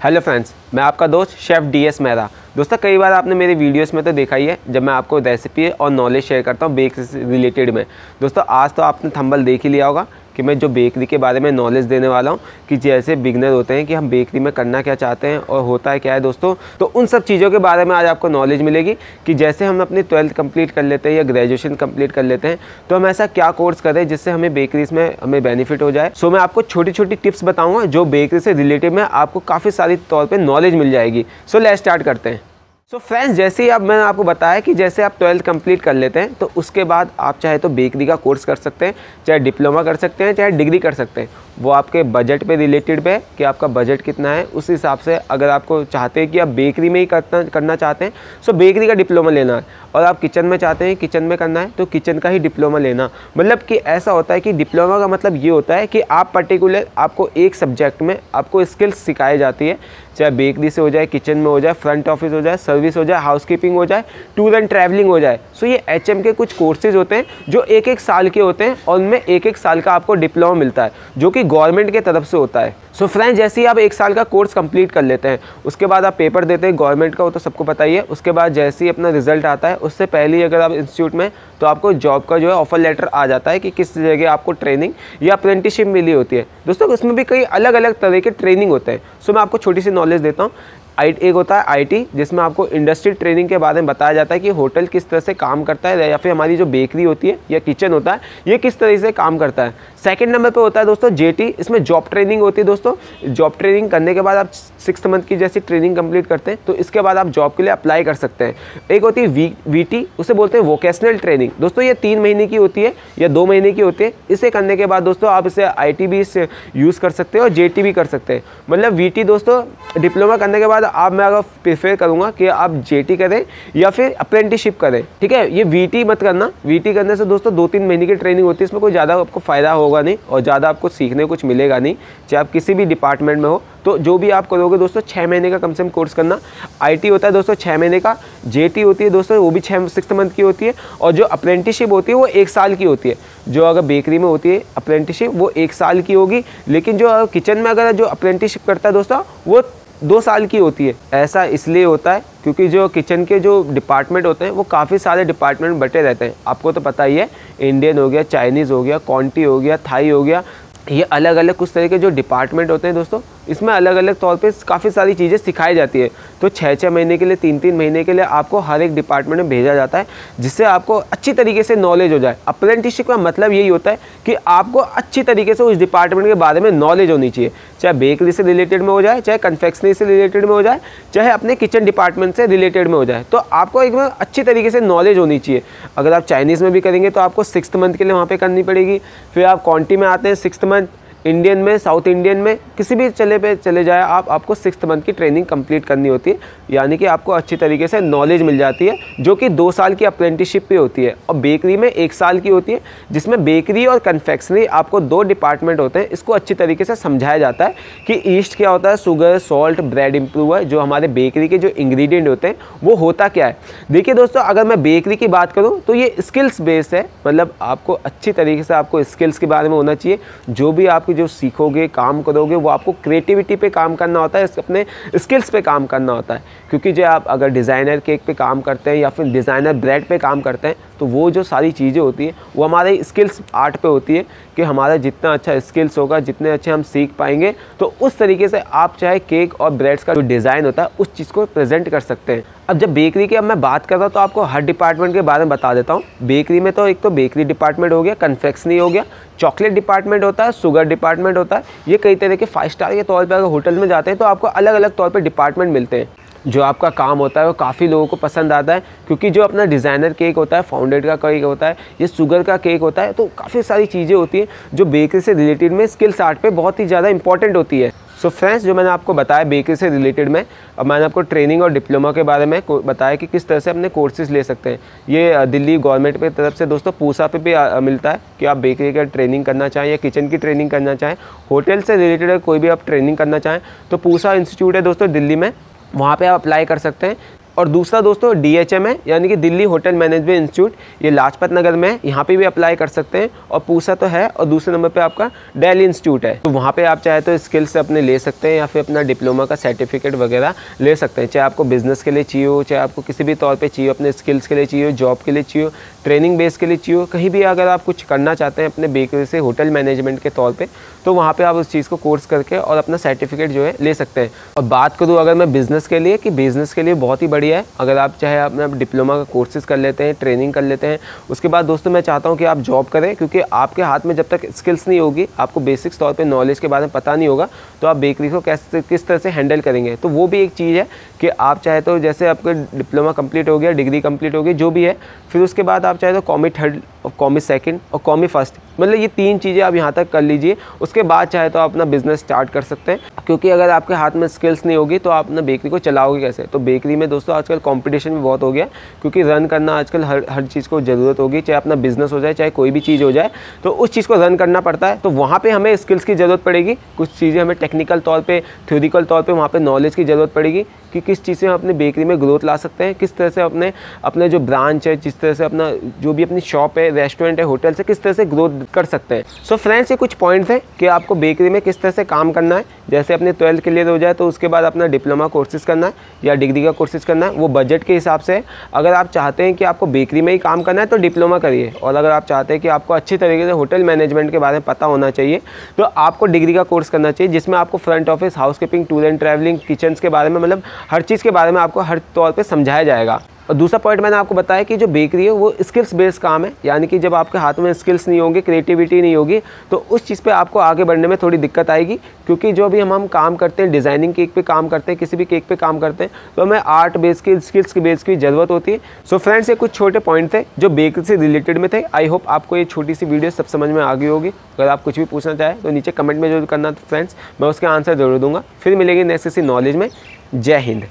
Hello friends, मैं आपका दोस्त शेफ़ DS मेहरा। दोस्तों, कई बार आपने मेरे वीडियोस में तो देखा ही है जब मैं आपको रेसिपी और नॉलेज शेयर करता हूँ बेक से रिलेटेड में। दोस्तों, आज तो आपने थंबनेल देख ही लिया होगा कि मैं जो बेकरी के बारे में नॉलेज देने वाला हूँ कि जैसे बिगनर होते हैं कि हम बेकरी में करना क्या चाहते हैं और होता है क्या है दोस्तों। तो उन सब चीज़ों के बारे में आज आपको नॉलेज मिलेगी कि जैसे हम अपनी 12th कंप्लीट कर लेते हैं या ग्रेजुएशन कंप्लीट कर लेते हैं तो हम ऐसा क्या कोर्स करें जिससे हमें बेकरीज में हमें बेनिफिट हो जाए। सो मैं आपको छोटी छोटी टिप्स बताऊँगा जो बेकरी से रिलेटेड में आपको काफ़ी सारी तौर पर नॉलेज मिल जाएगी। सो लेट्स स्टार्ट करते हैं। सो फ्रेंड्स, जैसे ही अब मैंने आपको बताया कि जैसे आप 12th कंप्लीट कर लेते हैं तो उसके बाद आप चाहे तो बेकरी का कोर्स कर सकते हैं, चाहे डिप्लोमा कर सकते हैं, चाहे डिग्री कर सकते हैं। वो आपके बजट पे रिलेटेड पे है कि आपका बजट कितना है। उस हिसाब से अगर आपको चाहते हैं कि आप बेकरी में ही करना चाहते हैं सो बेकरी का डिप्लोमा लेना है, और आप किचन में चाहते हैं किचन में करना है तो किचन का ही डिप्लोमा लेना। मतलब कि ऐसा होता है कि डिप्लोमा का मतलब ये होता है कि आप पर्टिकुलर आपको एक सब्जेक्ट में आपको स्किल्स सिखाई जाती है, चाहे बेकरी से हो जाए, किचन में हो जाए, फ्रंट ऑफिस हो जाए, सर्विस हो जाए, हाउसकीपिंग हो जाए, टूर एंड ट्रैवलिंग हो जाए। सो ये HM के कुछ कोर्सेज होते हैं जो एक एक साल के होते हैं और उनमें एक एक साल का आपको डिप्लोमा मिलता है जो कि गवर्नमेंट के तरफ से होता है। सो फ्रेंड्स, जैसे ही आप एक साल का कोर्स कंप्लीट कर लेते हैं उसके बाद आप पेपर देते हैं गवर्नमेंट का, वो तो सबको पता ही है। उसके बाद जैसे ही अपना रिजल्ट आता है उससे पहले ही अगर आप इंस्टीट्यूट में तो आपको जॉब का जो है ऑफर लेटर आ जाता है कि किस जगह आपको ट्रेनिंग या अप्रेंटिसशिप मिली होती है। दोस्तों, उसमें भी कई अलग अलग तरह के ट्रेनिंग होते हैं। सो मैं आपको छोटी सी नॉलेज देता हूँ। एक होता है IT, जिसमें आपको इंडस्ट्री ट्रेनिंग के बारे में बताया जाता है कि होटल किस तरह से काम करता है या फिर हमारी जो बेकरी होती है या किचन होता है ये किस तरह से काम करता है। सेकंड नंबर पे होता है दोस्तों JT, इसमें जॉब ट्रेनिंग होती है। दोस्तों, जॉब ट्रेनिंग करने के बाद आप 6 मंथ की जैसी ट्रेनिंग कंप्लीट करते हैं तो इसके बाद आप जॉब के लिए अप्लाई कर सकते हैं। एक होती है VT, उसे बोलते हैं वोकेशनल ट्रेनिंग। दोस्तों, ये 3 महीने की होती है या 2 महीने की होती है। इसे करने के बाद दोस्तों आप इसे IT भी यूज़ कर सकते हैं और JT भी कर सकते हैं। मतलब VT दोस्तों डिप्लोमा करने के बाद आप मैं अगर प्रेफर करूँगा कि आप JT करें या फिर अप्रेंटिसशिप करें, ठीक है। ये VT मत करना। VT करने से दोस्तों 2-3 महीने की ट्रेनिंग होती है, इसमें कोई ज़्यादा आपको फ़ायदा होगा नहीं और ज़्यादा आपको सीखने को कुछ मिलेगा नहीं, चाहे आप किसी भी डिपार्टमेंट में हो। तो जो भी आप करोगे दोस्तों 6 महीने का कम से कम कोर्स करना। IT होता है दोस्तों 6 महीने का, JT होती है दोस्तों वो भी 6 मंथ की होती है, और जो अप्रेंटिसशिप होती है वो 1 साल की होती है। जो अगर बेकरी में होती है अप्रेंटिसशिप वो 1 साल की होगी, लेकिन जो किचन में अगर जो अप्रेंटिसशिप करता है दोस्तों वो 2 साल की होती है। ऐसा इसलिए होता है क्योंकि जो किचन के जो डिपार्टमेंट होते हैं वो काफ़ी सारे डिपार्टमेंट बटे रहते हैं। आपको तो पता ही है, इंडियन हो गया, चाइनीज़ हो गया, क्वांटी हो गया, थाई हो गया, ये अलग अलग कुछ तरह के जो डिपार्टमेंट होते हैं दोस्तों, इसमें अलग अलग तौर पे काफ़ी सारी चीज़ें सिखाई जाती है। तो 6-6 महीने के लिए, 3-3 महीने के लिए आपको हर एक डिपार्टमेंट में भेजा जाता है जिससे आपको अच्छी तरीके से नॉलेज हो जाए। अप्रेंटिसशिप का मतलब यही होता है कि आपको अच्छी तरीके से उस डिपार्टमेंट के बारे में नॉलेज होनी चाहिए, चाहे बेकरी से रिलेटेड में हो जाए, चाहे कन्फेक्शनरी से रिलेटेड में हो जाए, चाहे अपने किचन डिपार्टमेंट से रिलेटेड में हो जाए। तो आपको एकदम अच्छी तरीके से नॉलेज होनी चाहिए। अगर आप चाइनीज़ में भी करेंगे तो आपको 6th मंथ के लिए वहाँ पर करनी पड़ेगी। फिर आप क्वांटी में आते हैं 6th मंथ, इंडियन में, साउथ इंडियन में, किसी भी चले जाए आपको 6th मंथ की ट्रेनिंग कंप्लीट करनी होती है। यानी कि आपको अच्छी तरीके से नॉलेज मिल जाती है जो कि 2 साल की अप्रेंटिसशिप पे होती है, और बेकरी में 1 साल की होती है, जिसमें बेकरी और कन्फेक्शनरी आपको 2 डिपार्टमेंट होते हैं। इसको अच्छी तरीके से समझाया जाता है कि ईस्ट क्या होता है, शुगर, सॉल्ट, ब्रेड इम्प्रूवर, जो हमारे बेकरी के जो इंग्रेडिएंट होते हैं वो होता क्या है। देखिए दोस्तों, अगर मैं बेकरी की बात करूँ तो ये स्किल्स बेस्ड है। मतलब आपको अच्छी तरीके से आपको स्किल्स के बारे में होना चाहिए। जो भी आप जो सीखोगे, काम करोगे, वो आपको क्रिएटिविटी पे काम करना होता है, अपने स्किल्स पे काम करना होता है। क्योंकि जो आप अगर डिज़ाइनर केक पे काम करते हैं या फिर डिज़ाइनर ब्रेड पे काम करते हैं तो वो जो सारी चीज़ें होती हैं वो हमारे स्किल्स आर्ट पे होती है कि हमारा जितना अच्छा स्किल्स होगा, जितने अच्छे हम सीख पाएंगे तो उस तरीके से आप चाहे केक और ब्रेड्स का जो डिज़ाइन होता है उस चीज़ को प्रेजेंट कर सकते हैं। अब जब बेकरी की मैं बात कर रहा हूँ तो आपको हर डिपार्टमेंट के बारे में बता देता हूँ। बेकरी में तो एक तो बेकरी डिपार्टमेंट हो गया, कन्फेक्शनरी हो गया, चॉकलेट डिपार्टमेंट होता है, शुगर डिपार्टमेंट होता है। ये कई तरह के 5 स्टार के तौर पर अगर होटल में जाते हैं तो आपको अलग अलग तौर पर डिपार्टमेंट मिलते हैं। जो आपका काम होता है वो काफ़ी लोगों को पसंद आता है, क्योंकि जो अपना डिज़ाइनर केक होता है, फाउंडेड का केक होता है, ये शुगर का केक होता है, तो काफ़ी सारी चीज़ें होती हैं जो बेकरी से रिलेटेड में स्किल्स आर्ट पे बहुत ही ज़्यादा इंपॉर्टेंट होती है। सो फ्रेंड्स, जो मैंने आपको बताया बेकरी से रिलेटेड में, अब मैंने आपको ट्रेनिंग और डिप्लोमा के बारे में बताया कि किस तरह से अपने कोर्सेज ले सकते हैं। ये दिल्ली गवर्नमेंट की तरफ से दोस्तों पूसा पे भी मिलता है कि आप बेकरी का ट्रेनिंग करना चाहें या किचन की ट्रेनिंग करना चाहें, होटल से रिलेटेड कोई भी आप ट्रेनिंग करना चाहें तो पूसा इंस्टीट्यूट है दोस्तों दिल्ली में, वहाँ पे आप अप्लाई कर सकते हैं। और दूसरा दोस्तों DHM है, यानी कि दिल्ली होटल मैनेजमेंट इंस्टीट्यूट, ये लाजपत नगर में है, यहाँ पे भी अप्लाई कर सकते हैं। और पूसा तो है, और दूसरे नंबर पे आपका दिल्ली इंस्टीट्यूट है, तो वहाँ पे आप चाहे तो स्किल्स अपने ले सकते हैं या फिर अपना डिप्लोमा का सर्टिफिकेट वगैरह ले सकते हैं। चाहे आपको बिजनेस के लिए चाहिए हो, चाहे आपको किसी भी तौर पर चाहिए, अपने स्किल्स के लिए चाहिए, जॉब के लिए चाहिए, ट्रेनिंग बेस के लिए चाहिए, कहीं भी अगर आप कुछ करना चाहते हैं अपने बेकरी से होटल मैनेजमेंट के तौर पे, तो वहाँ पे आप उस चीज़ को कोर्स करके और अपना सर्टिफिकेट जो है ले सकते हैं। और बात करूँ अगर मैं बिज़नेस के लिए, कि बिज़नेस के लिए बहुत ही बढ़िया है, अगर आप चाहे अपना डिप्लोमा का कोर्सेज़ कर लेते हैं, ट्रेनिंग कर लेते हैं, उसके बाद दोस्तों मैं चाहता हूँ कि आप जॉब करें, क्योंकि आपके हाथ में जब तक स्किल्स नहीं होगी, आपको बेसिक्स तौर पर नॉलेज के बारे में पता नहीं होगा, तो आप बेकरी को किस तरह से हैंडल करेंगे। तो वो भी एक चीज़ है कि आप चाहे तो जैसे आपका डिप्लोमा कंप्लीट हो गया, डिग्री कंप्लीट हो गई, जो भी है, फिर उसके बाद आप चाहे तो कॉमी थर्ड और कॉमी सेकंड और कॉमी फर्स्ट, मतलब ये 3 चीज़ें आप यहाँ तक कर लीजिए। उसके बाद चाहे तो आप अपना बिजनेस स्टार्ट कर सकते हैं, क्योंकि अगर आपके हाथ में स्किल्स नहीं होगी तो आप अपना बेकरी को चलाओगे कैसे। तो बेकरी में दोस्तों आजकल कंपटीशन भी बहुत हो गया, क्योंकि रन करना आजकल हर चीज़ को ज़रूरत होगी, चाहे अपना बिजनेस हो जाए, चाहे कोई भी चीज़ हो जाए, तो उस चीज़ को रन करना पड़ता है। तो वहाँ पर हमें स्किल्स की ज़रूरत पड़ेगी, कुछ चीज़ें हमें टेक्निकल तौर पर, थ्योरिकल तौर पर वहाँ पर नॉलेज की ज़रूरत पड़ेगी कि किस चीज़ से हम अपनी बेकरी में ग्रोथ ला सकते हैं, किस तरह से अपने जो ब्रांच है, जिस तरह से अपना जो भी अपनी शॉप है, रेस्टोरेंट है, होटल से किस तरह से ग्रोथ कर सकते हैं। सो फ्रेंड्स, ये कुछ पॉइंट्स हैं कि आपको बेकरी में किस तरह से काम करना है। जैसे अपने 12th क्लियर हो जाए तो उसके बाद अपना डिप्लोमा कोर्सेज़ करना है या डिग्री का कोर्सेज़ करना है, वो बजट के हिसाब से है। अगर आप चाहते हैं कि आपको बेकरी में ही काम करना है तो डिप्लोमा करिए, और अगर आप चाहते हैं कि आपको अच्छी तरीके से होटल मैनेजमेंट के बारे में पता होना चाहिए तो आपको डिग्री का कोर्स करना चाहिए, जिसमें आपको front office, housekeeping, tour and travelling, kitchens के बारे में, मतलब हर चीज़ के बारे में आपको हर तौर पे समझाया जाएगा। और दूसरा पॉइंट मैंने आपको बताया कि जो बेकरी है वो स्किल्स बेस्ड काम है, यानी कि जब आपके हाथ में स्किल्स नहीं होंगे, क्रिएटिविटी नहीं होगी, तो उस चीज़ पे आपको आगे बढ़ने में थोड़ी दिक्कत आएगी। क्योंकि जो भी हम काम करते हैं, डिज़ाइनिंग केक पे काम करते हैं, किसी भी केक पे काम करते हैं, तो हमें आर्ट बेस की, स्किल्स की बेस की ज़रूरत होती है। सो फ्रेंड्स, ये कुछ छोटे पॉइंट थे जो बेकरी से रिलेटेड में थे। आई होप आपको ये छोटी सी वीडियो सब समझ में आ गई होगी। अगर आप कुछ भी पूछना चाहें तो नीचे कमेंट में जरूर करना फ्रेंड्स, मैं उसके आंसर जरूर दूंगा। फिर मिलेंगे नेक्स्ट किसी नॉलेज में। जय हिंद।